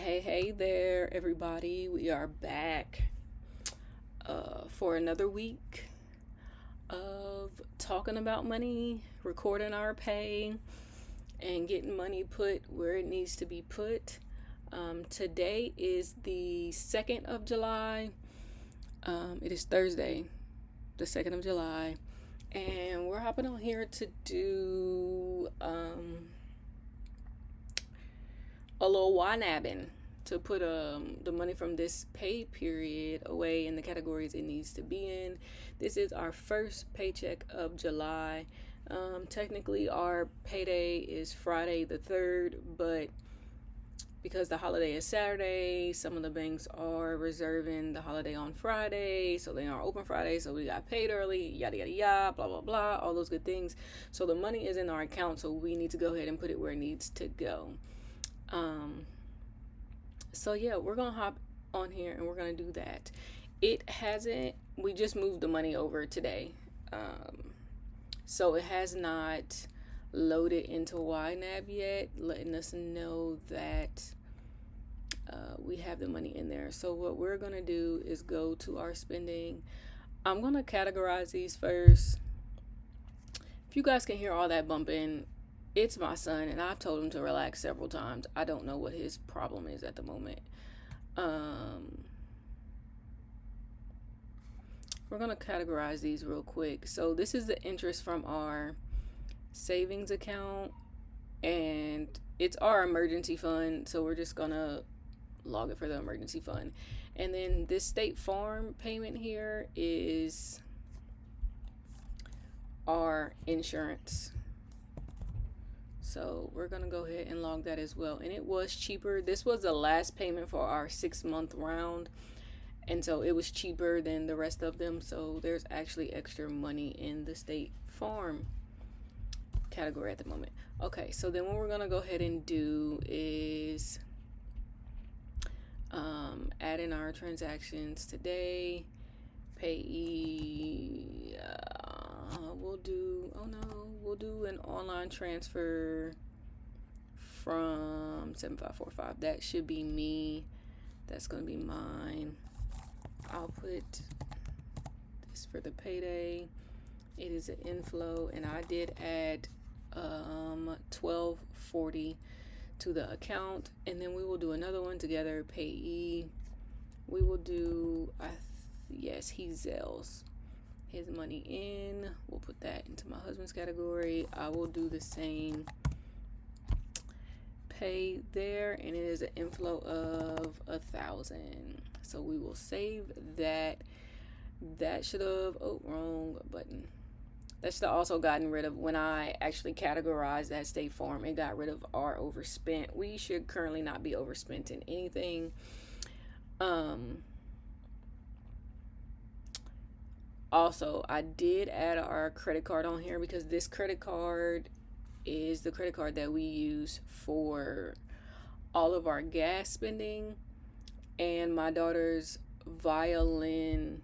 Hey there, everybody. We are back for another week of talking about money, recording our pay, and getting money put where it needs to be put. Today is the 2nd of July. It is Thursday, the 2nd of July. And we're hopping on here to do a little YNABing to put the money from this pay period away in the categories it needs to be in. This is our first paycheck of July. Technically, our payday is Friday the 3rd, but because the holiday is Saturday, some of the banks are reserving the holiday on Friday, so they are open Friday, so we got paid early, yada yada yada, blah blah blah, all those good things. So the money is in our account, so we need to go ahead and put it where it needs to go. So yeah, we're gonna hop on here and we're gonna do that. We just moved the money over today. So it has not loaded into YNAB yet, letting us know that we have the money in there. So what we're gonna do is go to our spending. I'm gonna categorize these first. If you guys can hear all that bumping, it's my son, and I've told him to relax several times. I don't know what his problem is at the moment. We're going to categorize these real quick. So this is the interest from our savings account, and it's our emergency fund. So we're just going to log it for the emergency fund. And then this State Farm payment here is our insurance. So we're going to go ahead and log that as well. And it was cheaper. This was the last payment for our 6-month round. And so it was cheaper than the rest of them. So there's actually extra money in the State Farm category at the moment. Okay, so then what we're going to go ahead and do is add in our transactions today. Payee. We'll do an online transfer from 7545. That should be me. That's going to be mine. I'll put this for the payday. It is an inflow, and I did add $12.40 to the account, and then we will do another one together. Payee. We will do he Zells his money in. We'll put that into my husband's category. I will do the same pay there, and it is an inflow of 1,000. So we will save that. That should have wrong button. That should have also gotten rid of, when I actually categorized that State Farm, it got rid of our overspent. We should currently not be overspent in anything. Also, I did add our credit card on here because this credit card is the credit card that we use for all of our gas spending, and my daughter's violin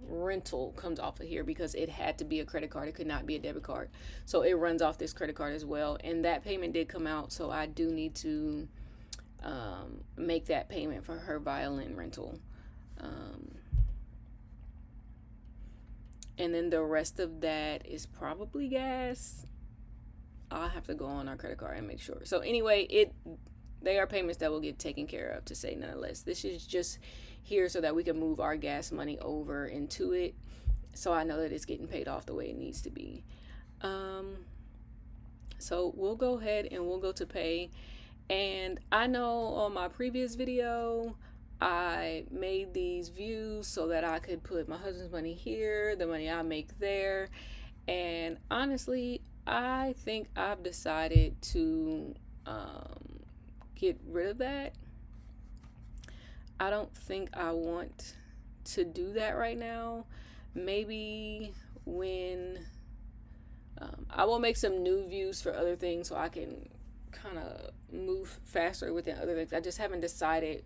rental comes off of here because it had to be a credit card. It could not be a debit card. So it runs off this credit card as well, and that payment did come out, so I do need to make that payment for her violin rental. And then the rest of that is probably gas. I'll have to go on our credit card and make sure. So anyway, they are payments that will get taken care of, to say none less. This is just here so that we can move our gas money over into it, so I know that it's getting paid off the way it needs to be. So we'll go ahead and we'll go to pay. And I know on my previous video, I made these views so that I could put my husband's money here, the money I make there. And honestly, I think I've decided to get rid of that. I don't think I want to do that right now. Maybe when I will make some new views for other things so I can kind of move faster within other things. I just haven't decided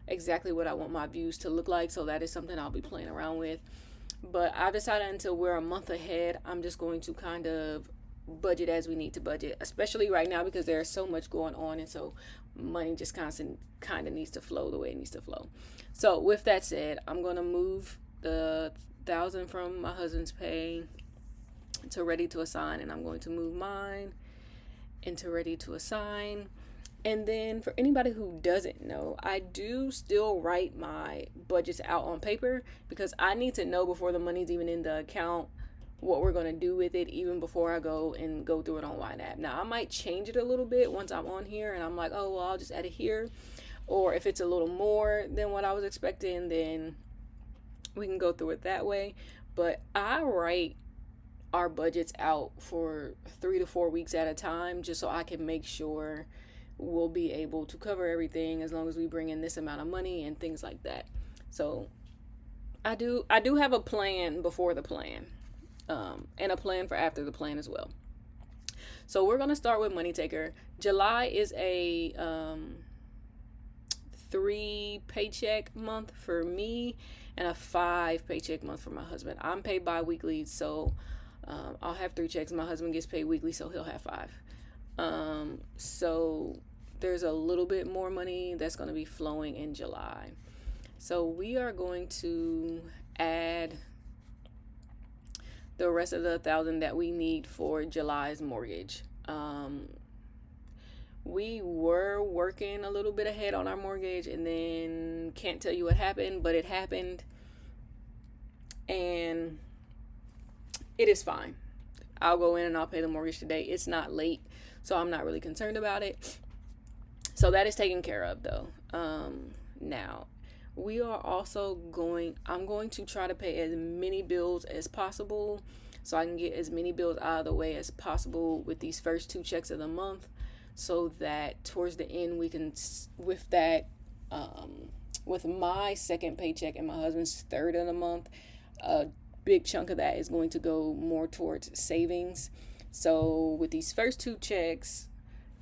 exactly what I want my views to look like, so that is something I'll be playing around with. But I've decided until we're a month ahead, I'm just going to kind of budget as we need to budget, especially right now because there's so much going on, and so money just kind of needs to flow the way it needs to flow. So with that said, I'm going to move the 1,000 from my husband's pay to ready to assign, and I'm going to move mine into ready to assign. And then for anybody who doesn't know, I do still write my budgets out on paper because I need to know before the money's even in the account what we're going to do with it, even before I go through it on YNAB. Now, I might change it a little bit once I'm on here and I'm like, oh, well, I'll just add it here. Or if it's a little more than what I was expecting, then we can go through it that way. But I write our budgets out for 3 to 4 weeks at a time just so I can make sure we'll be able to cover everything as long as we bring in this amount of money and things like that. So I do have a plan before the plan, and a plan for after the plan as well. So we're going to start with Money Taker. July is a 3 paycheck month for me and a 5 paycheck month for my husband. I'm paid bi-weekly, so I'll have 3 checks. My husband gets paid weekly, so he'll have 5. So there's a little bit more money that's going to be flowing in July. So we are going to add the rest of the 1,000 that we need for July's mortgage. We were working a little bit ahead on our mortgage, and then can't tell you what happened, but it happened, and it is fine. I'll go in and I'll pay the mortgage today. It's not late, so I'm not really concerned about it. So that is taken care of, though. Now, we are also I'm going to try to pay as many bills as possible so I can get as many bills out of the way as possible with these first 2 checks of the month, so that towards the end we can, with that, with my second paycheck and my husband's third of the month, a big chunk of that is going to go more towards savings. So with these first 2 checks,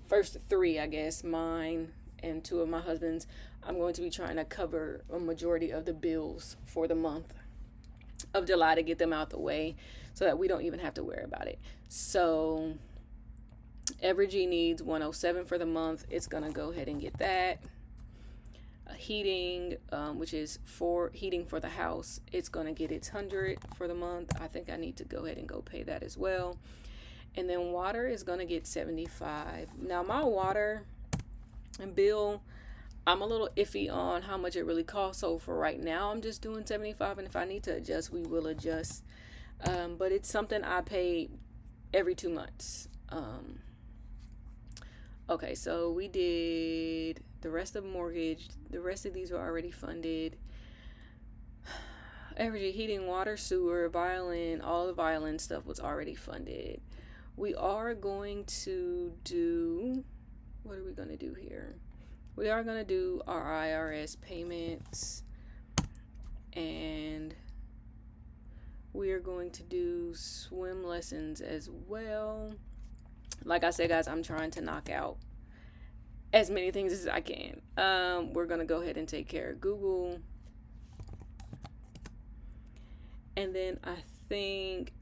first 3, I guess, mine and 2 of my husband's, I'm going to be trying to cover a majority of the bills for the month of July to get them out the way so that we don't even have to worry about it. So Evergy needs 107 for the month. It's going to go ahead and get that. Heating, which is for heating for the house, it's going to get its 100 for the month. I think I need to go ahead and go pay that as well. And then water is going to get 75. Now my water bill, I'm a little iffy on how much it really costs. So for right now, I'm just doing 75. And if I need to adjust, we will adjust. But it's something I pay every 2 months. Okay, so we did the rest of mortgage. The rest of these were already funded. Energy, heating, water, sewer, violin, all the violin stuff was already funded. We are going to do, what are we going to do here? We are going to do our IRS payments, and we are going to do swim lessons as well. Like I said, guys, I'm trying to knock out as many things as I can. We're going to go ahead and take care of Google. And then I think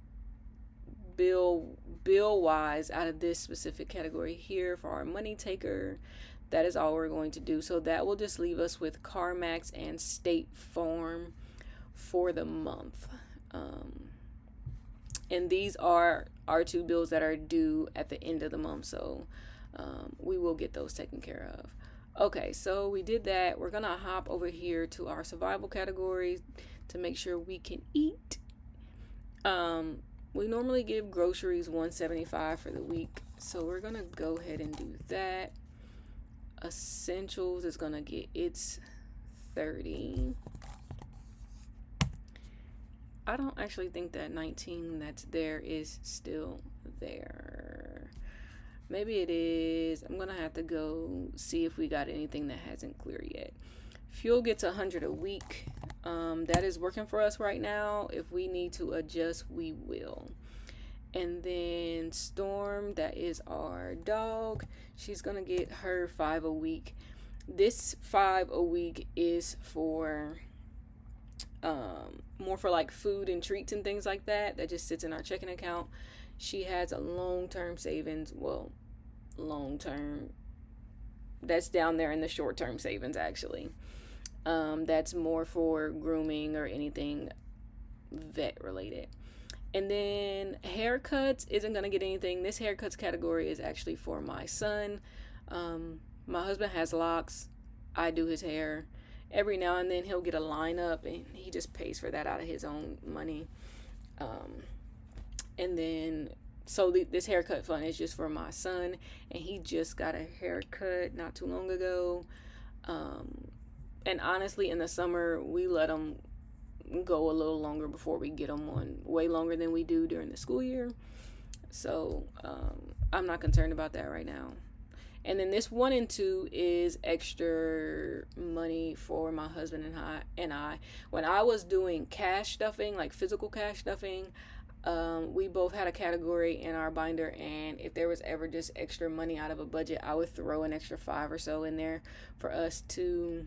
bill wise, out of this specific category here for our money taker, that is all we're going to do. So that will just leave us with CarMax and State Farm for the month. And these are our 2 bills that are due at the end of the month. So we will get those taken care of. Okay, so we did that. We're going to hop over here to our survival categories to make sure we can eat. We normally give groceries $175 for the week. So we're going to go ahead and do that. Essentials is going to get its $30. I don't actually think that 19 that's there is still there. Maybe it is. I'm going to have to go see if we got anything that hasn't cleared yet. Fuel gets 100 a week. That is working for us right now. If we need to adjust, we will. And then Storm, that is our dog. She's going to get her 5 a week. This 5 a week is for more for like food and treats and things like that. That just sits in our checking account. She has a long-term savings. Well, long-term, that's down there in the short-term savings actually. That's more for grooming or anything vet related. And then haircuts isn't going to get anything. This haircuts category is actually for my son. My husband has locks. I do his hair. Every now and then he'll get a lineup and he just pays for that out of his own money. And then, so this haircut fund is just for my son, and he just got a haircut not too long ago. And honestly, in the summer, we let him go a little longer before we get them on, way longer than we do during the school year. So I'm not concerned about that right now. And then this 1 and 2 is extra money for my husband and I. When I was doing cash stuffing, like physical cash stuffing, we both had a category in our binder, and if there was ever just extra money out of a budget, I would throw an extra 5 or so in there for us to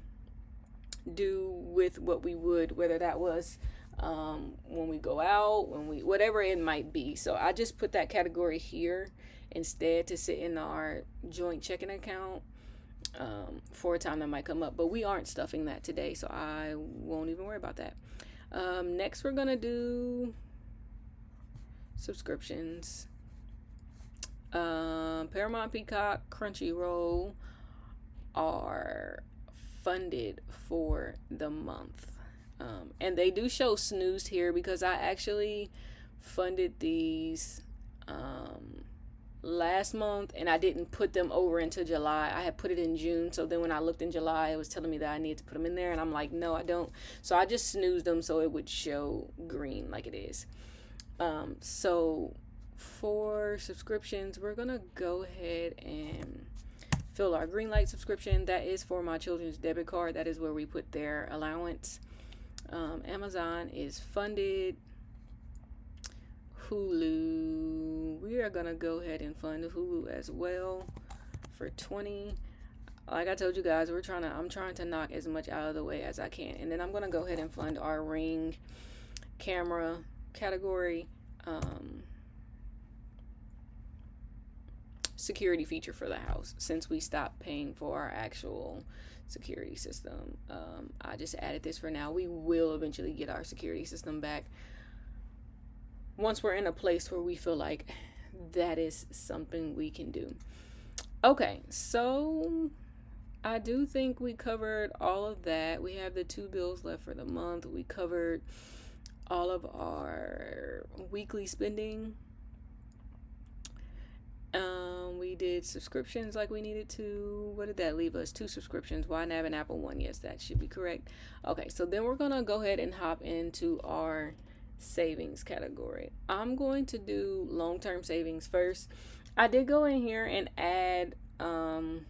do with what we would, whether that was when we go out, whatever it might be. So I just put that category here instead to sit in our joint checking account for a time that might come up. But we aren't stuffing that today, so I won't even worry about that. Next, we're gonna do subscriptions. Paramount, Peacock, Crunchyroll are funded for the month. And they do show snoozed here because I actually funded these last month, and I didn't put them over into July. I had put it in June, so then when I looked in July, it was telling me that I needed to put them in there, and I'm like, no, I don't. So I just snoozed them so it would show green like it is. So for subscriptions, we're gonna go ahead and fill our green light subscription. That is for my children's debit card. That is where we put their allowance. Amazon is funded. Hulu, we are gonna go ahead and fund Hulu as well for 20. Like I told you guys, I'm trying to knock as much out of the way as I can, and then I'm gonna go ahead and fund our Ring camera category, security feature for the house, since we stopped paying for our actual security system. I just added this for now. We will eventually get our security system back once we're in a place where we feel like that is something we can do. Okay, so I do think we covered all of that. We have the 2 bills left for the month. We covered all of our weekly spending. We did subscriptions like we needed to. What did that leave us? 2 subscriptions, YNAB and Apple One. Yes, that should be correct. Okay, so then we're gonna go ahead and hop into our savings category. I'm going to do long-term savings first. I did go in here and add I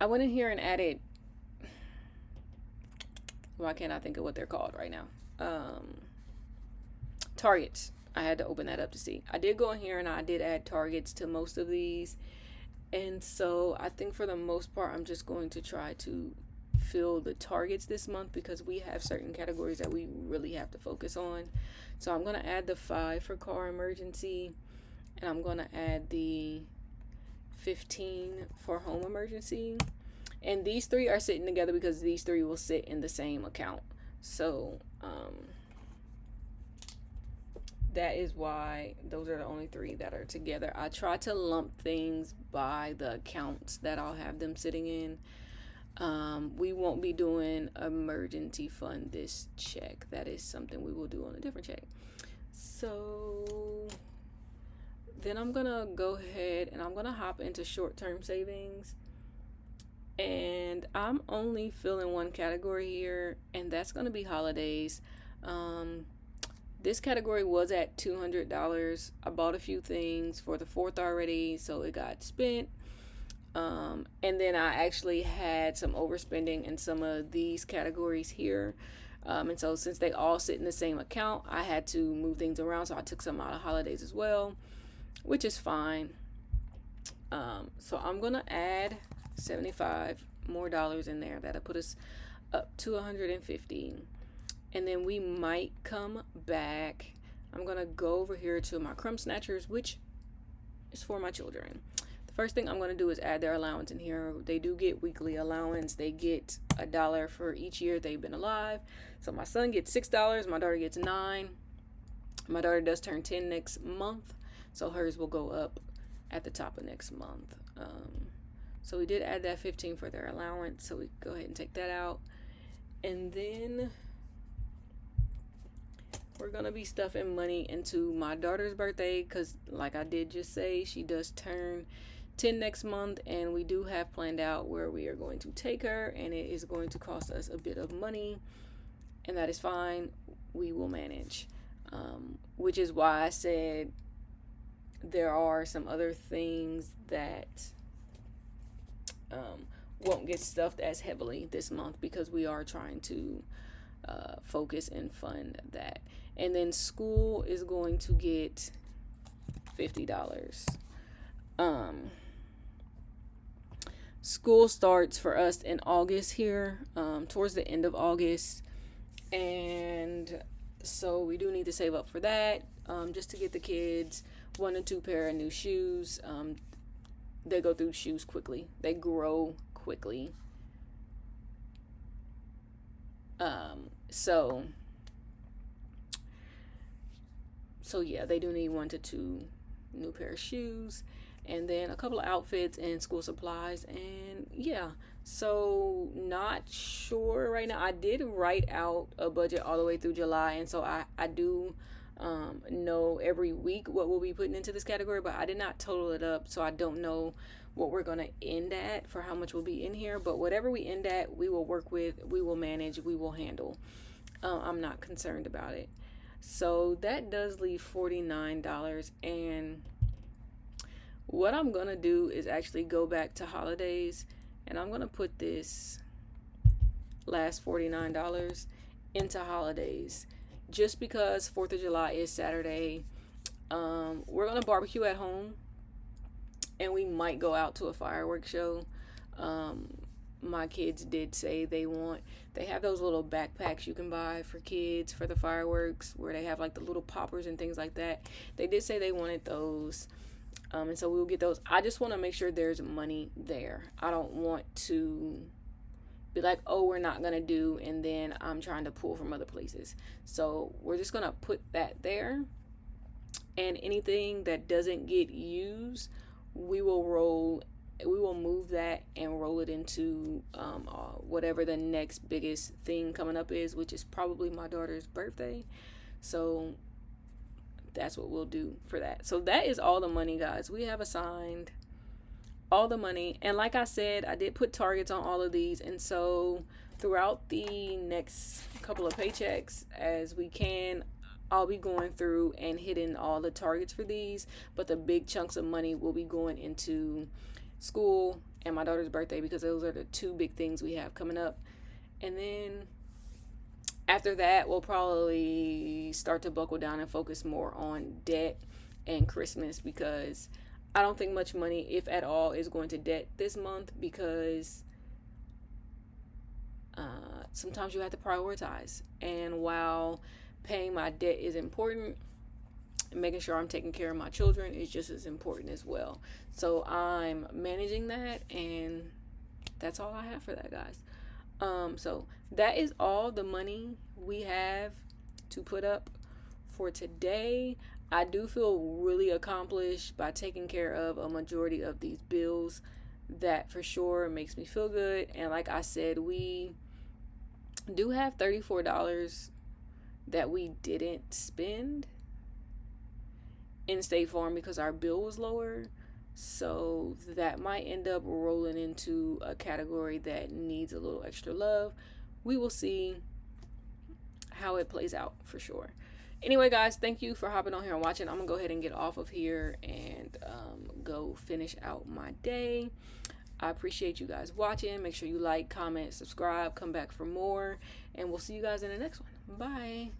went in here and added, why can't I think of what they're called right now? Targets. I had to open that up to see. I did go in here and I did add targets to most of these, and so I think for the most part I'm just going to try to fill the targets this month because we have certain categories that we really have to focus on. So I'm going to add the 5 for car emergency, and I'm going to add the 15 for home emergency. And these 3 are sitting together because these 3 will sit in the same account. So that is why those are the only 3 that are together. I try to lump things by the accounts that I'll have them sitting in. We won't be doing emergency fund this check. That is something we will do on a different check. So then I'm gonna go ahead and I'm gonna hop into short-term savings, and I'm only filling one category here, and that's gonna be holidays. This category was at $200. I bought a few things for the 4th already, so it got spent. And then I actually had some overspending in some of these categories here. And so since they all sit in the same account, I had to move things around. So I took some out of holidays as well, which is fine. So I'm going to add $75 more in there. That'll put us up to $150. And then we might come back I'm gonna go over here to my crumb snatchers, which is for my children. The first thing I'm gonna do is add their allowance in here. They do get weekly allowance. They get $1 for each year they've been alive. So my son gets $6, my daughter gets $9. My daughter does turn 10 next month, so hers will go up at the top of next month. So we did add that 15 for their allowance, so we go ahead and take that out. And then we're gonna be stuffing money into my daughter's birthday, because like I did just say, she does turn 10 next month, and we do have planned out where we are going to take her, and it is going to cost us a bit of money, and that is fine. We will manage. Which is why I said there are some other things that won't get stuffed as heavily this month, because we are trying to focus and fund that. And then school is going to get $50. School starts for us in August here, towards the end of August, and so we do need to save up for that, just to get the kids 1 or 2 pair of new shoes. They go through shoes quickly. They grow quickly. So yeah, they do need 1 to 2 new pair of shoes, and then a couple of outfits and school supplies. And yeah, so not sure right now. I did write out a budget all the way through July, and so I do know every week what we'll be putting into this category, but I did not total it up, so I don't know what we're gonna end at for how much will be in here. But whatever we end at, we will work with, we will manage, we will handle. I'm not concerned about it. So that does leave $49, and what I'm gonna do is actually go back to holidays, and I'm gonna put this last $49 into holidays, just because 4th of July is Saturday. We're gonna barbecue at home, and we might go out to a fireworks show. My kids did say they have those little backpacks you can buy for kids for the fireworks, where they have like the little poppers and things like that. They did say they wanted those, and so we'll get those. I just want to make sure there's money there. I don't want to be like, oh, we're not gonna do, and then I'm trying to pull from other places. So we're just gonna put that there, and anything that doesn't get used, we will move that and roll it into whatever the next biggest thing coming up is, which is probably my daughter's birthday. So that's what we'll do for that. So that is all the money, guys. We have assigned all the money, and like I said, I did put targets on all of these, and so throughout the next couple of paychecks, as we can, I'll be going through and hitting all the targets for these, but the big chunks of money will be going into school and my daughter's birthday, because those are the 2 big things we have coming up. And then after that, we'll probably start to buckle down and focus more on debt and Christmas, because I don't think much money, if at all, is going to debt this month, because sometimes you have to prioritize. And while paying my debt is important, making sure I'm taking care of my children is just as important as well. So I'm managing that, and that's all I have for that, guys. So that is all the money we have to put up for today. I do feel really accomplished by taking care of a majority of these bills. That for sure makes me feel good. And like I said, we do have $34 that we didn't spend in State Farm because our bill was lower. So that might end up rolling into a category that needs a little extra love. We will see how it plays out for sure. Anyway, guys, thank you for hopping on here and watching. I'm gonna go ahead and get off of here and go finish out my day. I appreciate you guys watching. Make sure you like, comment, subscribe, come back for more, and we'll see you guys in the next one. Bye.